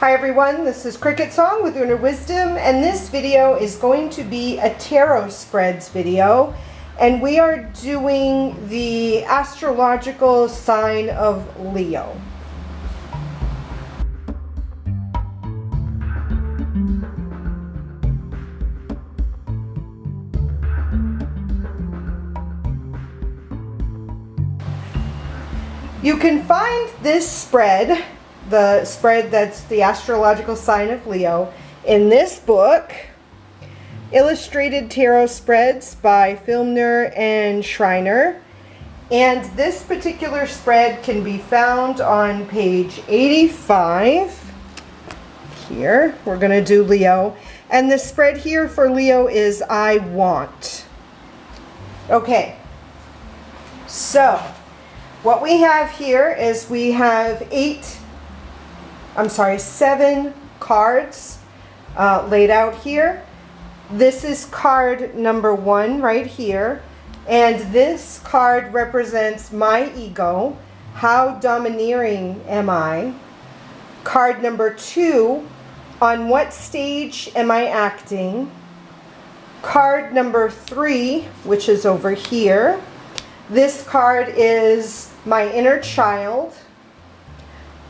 Hi everyone, this is CricketSong with Lunar Wisdom, and this video is going to be a tarot spreads video, and we are doing the astrological sign of Leo. You can find this spread, the spread that's the astrological sign of Leo, in this book, Illustrated Tarot Spreads by Filner and Schreiner. And this particular spread can be found on page 85. Here, we're going to do Leo. And the spread here for Leo is I want. Okay, so what we have here is we have seven cards laid out here. This is card number 1 right here. And this card represents my ego. How domineering am I? Card number 2, on what stage am I acting? Card number 3, which is over here. This card is my inner child.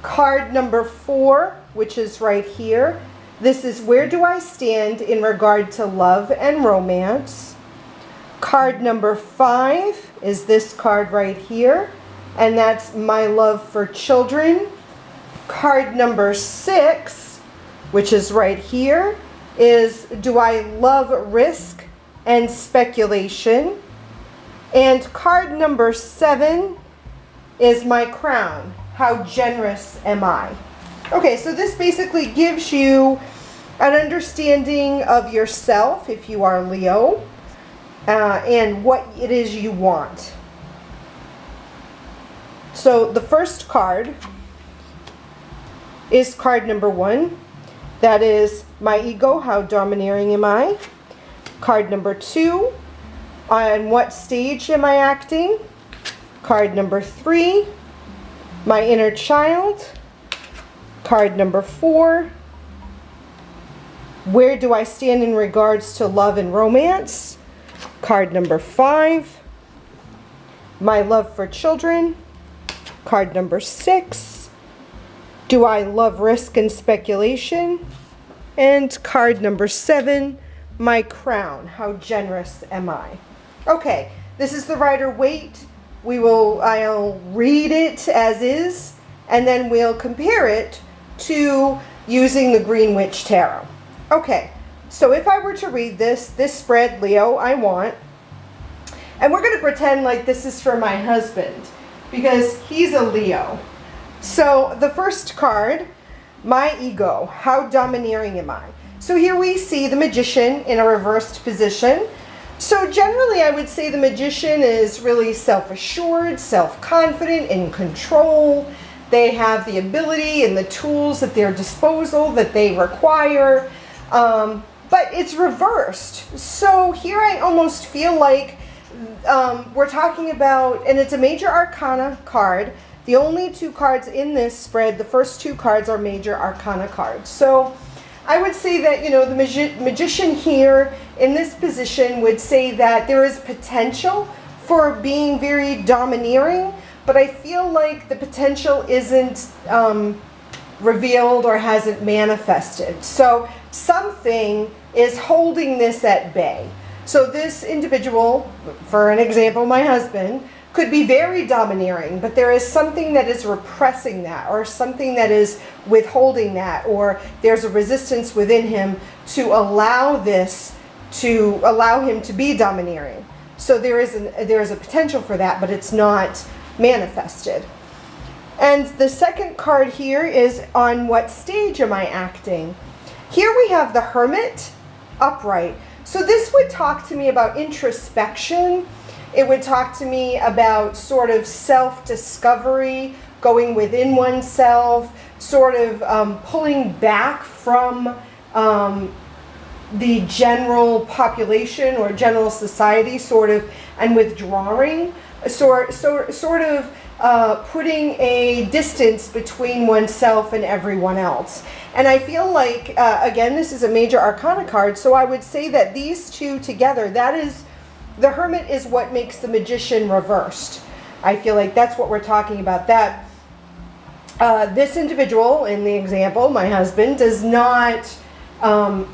Card number 4, which is right here. This is where do I stand in regard to love and romance. Card number 5 is this card right here, and that's my love for children. Card number 6, which is right here, is do I love risk and speculation. And card number 7 is my crown. How generous am I? Okay, so this basically gives you an understanding of yourself if you are Leo, and what it is you want. So the first card is card number 1. That is my ego. How domineering am I? Card number 2. On what stage am I acting? Card number 3, my inner child. Card number 4, where do I stand in regards to love and romance? Card number 5, my love for children. Card number 6, do I love risk and speculation? And card number 7, my crown. How generous am I? Okay, this is the Rider-Waite. I'll read it as is, and then we'll compare it to using the Green Witch Tarot. Okay, so if I were to read this spread, Leo, I want, and we're going to pretend like this is for my husband, because he's a Leo. So the first card, my ego, how domineering am I? So here we see the Magician in a reversed position. So generally I would say the Magician is really self-assured, self-confident, in control. They have the ability and the tools at their disposal that they require, but it's reversed. So here I almost feel like we're talking about, and it's a Major Arcana card. The only 2 cards in this spread, the first 2 cards are Major Arcana cards. So I would say that, the Magician here in this position would say that there is potential for being very domineering, but I feel like the potential isn't revealed or hasn't manifested. So something is holding this at bay. So this individual, for an example, my husband, could be very domineering, but there is something that is repressing that, or something that is withholding that, or there's a resistance within him to allow him to be domineering. So there is a potential for that, but it's not manifested. And the second card here is on what stage am I acting? Here we have the Hermit upright. So this would talk to me about introspection. It would talk to me about sort of self-discovery, going within oneself, sort of pulling back from the general population or general society, sort of, and withdrawing, sort of putting a distance between oneself and everyone else. And I feel like, again, this is a major arcana card, so I would say that these two together, that is, the Hermit is what makes the Magician reversed. I feel like that's what we're talking about, that this individual, in the example, my husband, does not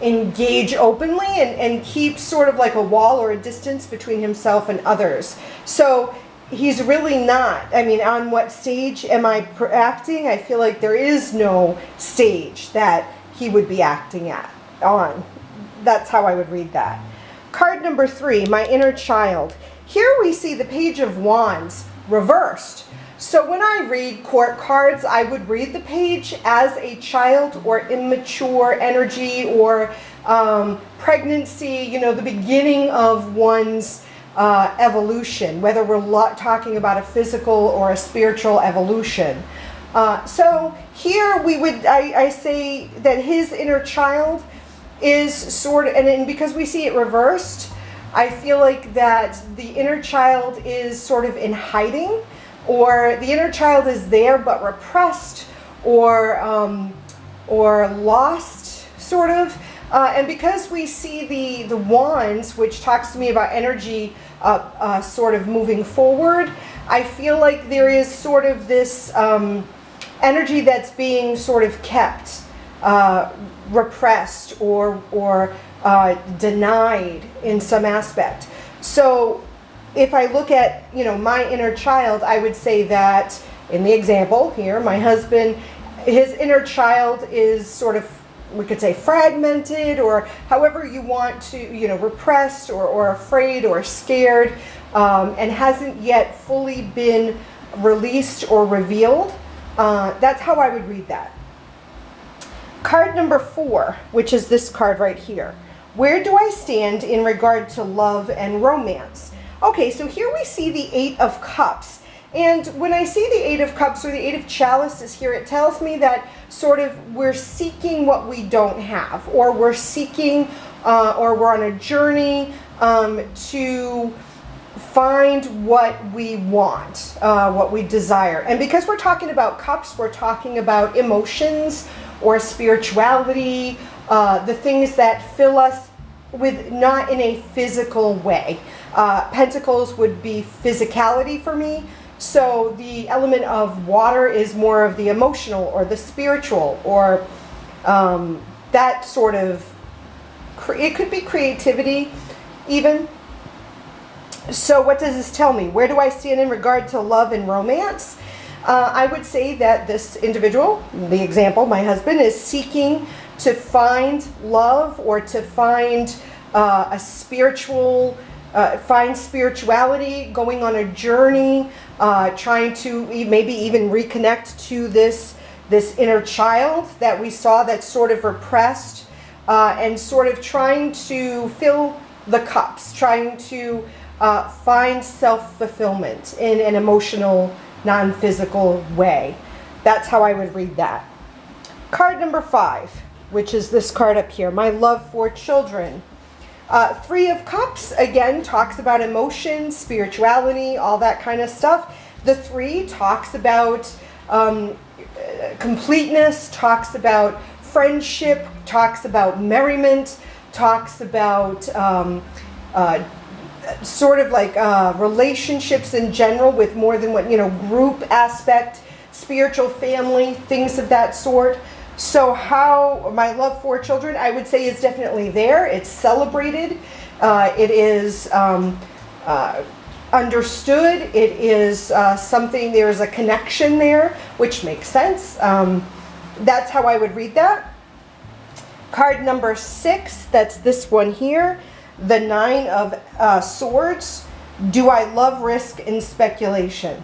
engage openly and keeps sort of like a wall or a distance between himself and others. So he's really not, I mean, on what stage am I acting? I feel like there is no stage that he would be acting on. That's how I would read that. Card number 3, my inner child. Here we see the Page of Wands reversed. So when I read court cards, I would read the page as a child or immature energy or pregnancy, you know, the beginning of one's evolution, whether we're talking about a physical or a spiritual evolution. So here we would, I say that his inner child is sort of, and because we see it reversed, I feel like that the inner child is sort of in hiding, or the inner child is there but repressed or lost, sort of. And because we see the wands, which talks to me about energy sort of moving forward, I feel like there is sort of this energy that's being sort of kept, repressed or denied in some aspect. So if I look at, you know, my inner child, I would say that in the example here, my husband, his inner child is sort of, we could say, fragmented, or however you want to, you know, repressed or afraid or scared, and hasn't yet fully been released or revealed. That's how I would read that. Card number 4, which is this card right here. Where do I stand in regard to love and romance? Okay, so here we see the 8 of Cups. And when I see the 8 of Cups or the 8 of Chalices here, it tells me that sort of we're seeking what we don't have, or we're seeking, or we're on a journey to find what we want, what we desire. And because we're talking about cups, we're talking about emotions or spirituality, the things that fill us with, not in a physical way. Pentacles would be physicality for me. So the element of water is more of the emotional or the spiritual, or that sort of, it could be creativity even. So what does this tell me? Where do I stand in regard to love and romance? I would say that this individual, the example, my husband, is seeking to find love, or to find a spiritual, find spirituality, going on a journey, trying to maybe even reconnect to this inner child that we saw that's sort of repressed, and sort of trying to fill the cups, trying to find self-fulfillment in an emotional, non-physical way. That's how I would read that. Card number 5, which is this card up here, my love for children. 3 of Cups, again, talks about emotion, spirituality, all that kind of stuff. The 3 talks about completeness, talks about friendship, talks about merriment, talks about sort of like relationships in general with more than one, you know, group aspect, spiritual family, things of that sort. So how my love for children, I would say, is definitely there. It's celebrated. It is understood. It is something, there's a connection there, which makes sense. That's how I would read that. Card number 6, that's this one here, the 9 of Swords. Do I love risk and speculation?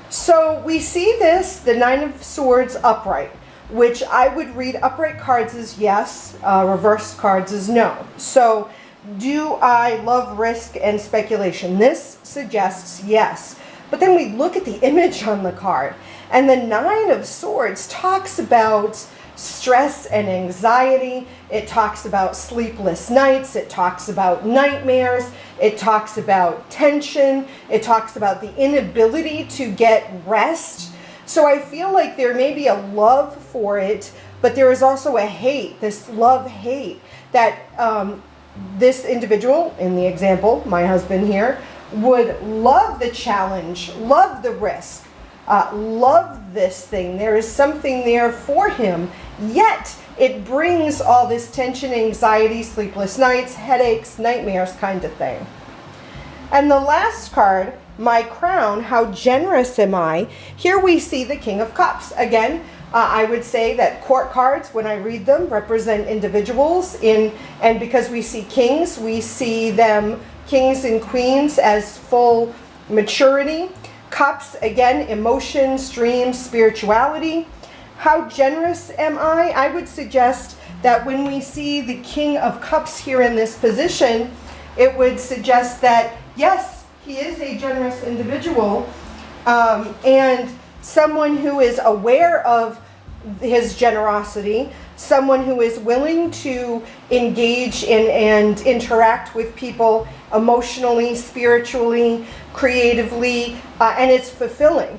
So we see this, the 9 of Swords upright, which I would read upright cards as yes, reversed cards as no. So do I love risk and speculation? This suggests yes. But then we look at the image on the card, and the 9 of Swords talks about stress and anxiety. It talks about sleepless nights. It talks about nightmares. It talks about tension. It talks about the inability to get rest. So I feel like there may be a love for it, but there is also a hate, this love-hate, that this individual, in the example, my husband here, would love the challenge, love the risk, love this thing. There is something there for him, yet it brings all this tension, anxiety, sleepless nights, headaches, nightmares kind of thing. And the last card, my crown, how generous am I? Here we see the King of Cups. Again, I would say that court cards, when I read them, represent individuals and because we see kings, we see them, kings and queens, as full maturity. Cups, again, emotions, dreams, spirituality. How generous am I? I would suggest that when we see the King of Cups here in this position, it would suggest that, yes, he is a generous individual, and someone who is aware of his generosity, someone who is willing to engage in and interact with people emotionally, spiritually, creatively, and it's fulfilling.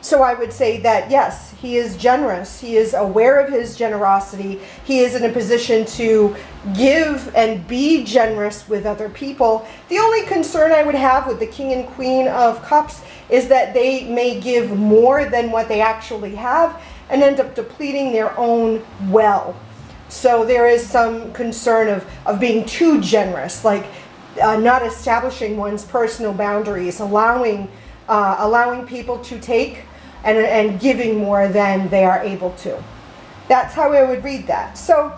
So I would say that, yes, he is generous. He is aware of his generosity. He is in a position to give and be generous with other people. The only concern I would have with the King and Queen of Cups is that they may give more than what they actually have and end up depleting their own well. So there is some concern of being too generous, like not establishing one's personal boundaries, allowing people to take and giving more than they are able to. That's how I would read that. So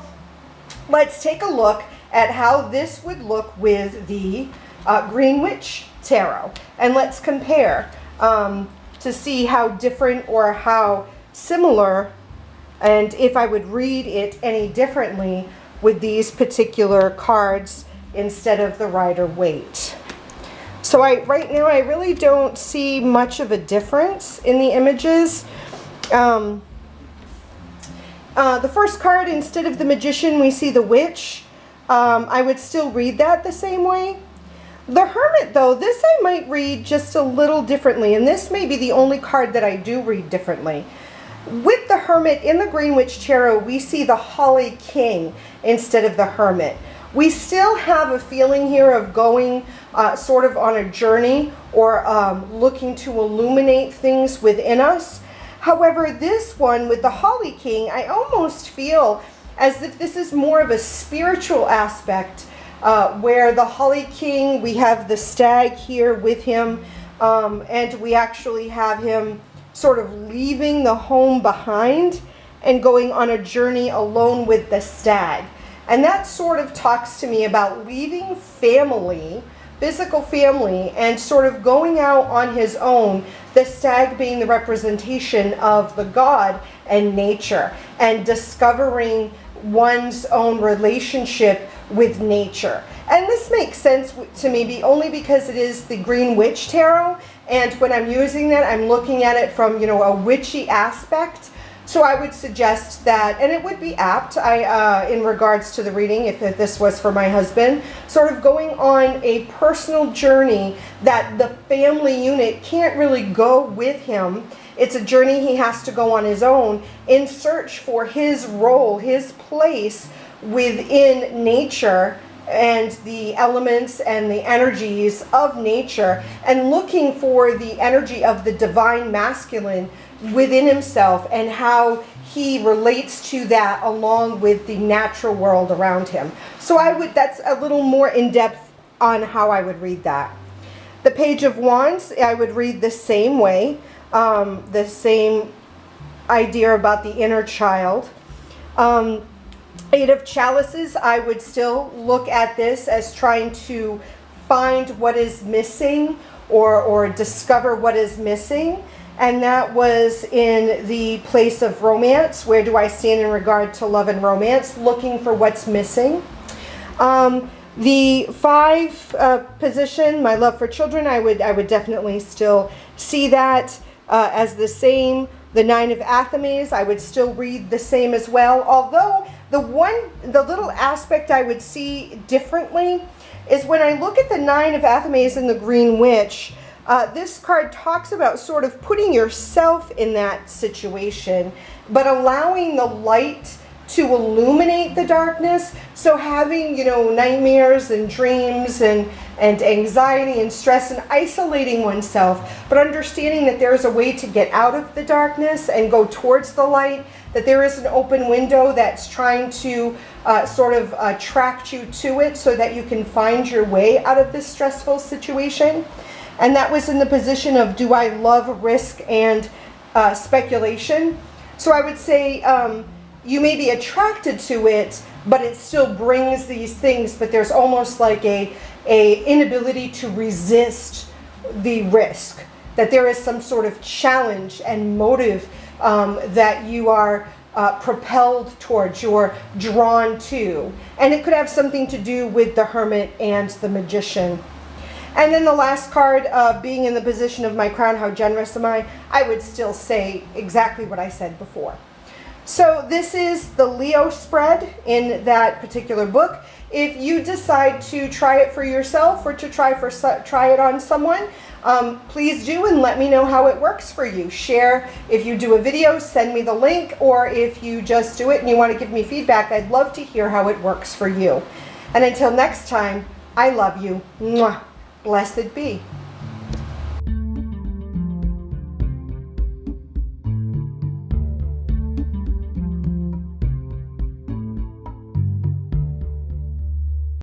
let's take a look at how this would look with the Greenwich Tarot. And let's compare to see how different or how similar, and if I would read it any differently with these particular cards instead of the Rider-Waite. So right now I really don't see much of a difference in the images. The first card, instead of the Magician, we see the Witch. I would still read that the same way. The Hermit, though, this I might read just a little differently, and this may be the only card that I do read differently. With the Hermit in the Greenwich Tarot, we see the Holly King instead of the Hermit. We still have a feeling here of going sort of on a journey or looking to illuminate things within us. However, this one with the Holly King, I almost feel as if this is more of a spiritual aspect where the Holly King, we have the stag here with him, and we actually have him sort of leaving the home behind and going on a journey alone with the stag. And that sort of talks to me about leaving family, physical family, and sort of going out on his own, the stag being the representation of the god and nature, and discovering one's own relationship with nature. And this makes sense to me only because it is the Greenwich Tarot, and when I'm using that, I'm looking at it from, you know, a witchy aspect. So I would suggest that, and it would be apt, in regards to the reading, if this was for my husband, sort of going on a personal journey that the family unit can't really go with him. It's a journey he has to go on his own in search for his role, his place within nature and the elements and the energies of nature, and looking for the energy of the divine masculine within himself and how he relates to that along with the natural world around him. So that's a little more in depth on how I would read that. The Page of Wands, I would read the same way, the same idea about the inner child. Eight of Chalices, I would still look at this as trying to find what is missing or discover what is missing. And that was in the place of romance. Where do I stand in regard to love and romance? Looking for what's missing. The 5 position, my love for children, I would definitely still see that as the same. The Nine of Athames, I would still read the same as well, although the little aspect I would see differently is when I look at the Nine of Athames and the Green Witch, this card talks about sort of putting yourself in that situation, but allowing the light to illuminate the darkness. So having, you know, nightmares and dreams and anxiety and stress and isolating oneself, but understanding that there's a way to get out of the darkness and go towards the light, that there is an open window that's trying to sort of attract you to it so that you can find your way out of this stressful situation. And that was in the position of, do I love risk and speculation? So I would say you may be attracted to it, but it still brings these things, but there's almost like a inability to resist the risk, that there is some sort of challenge and motive that you are propelled towards, you're drawn to. And it could have something to do with the Hermit and the Magician. And then the last card, being in the position of my crown, how generous am I would still say exactly what I said before. So this is the Leo spread in that particular book. If you decide to try it for yourself or to try it on someone, please do and let me know how it works for you. Share if you do a video, send me the link, or if you just do it and you want to give me feedback, I'd love to hear how it works for you. And until next time, I love you. Mwah. Blessed be.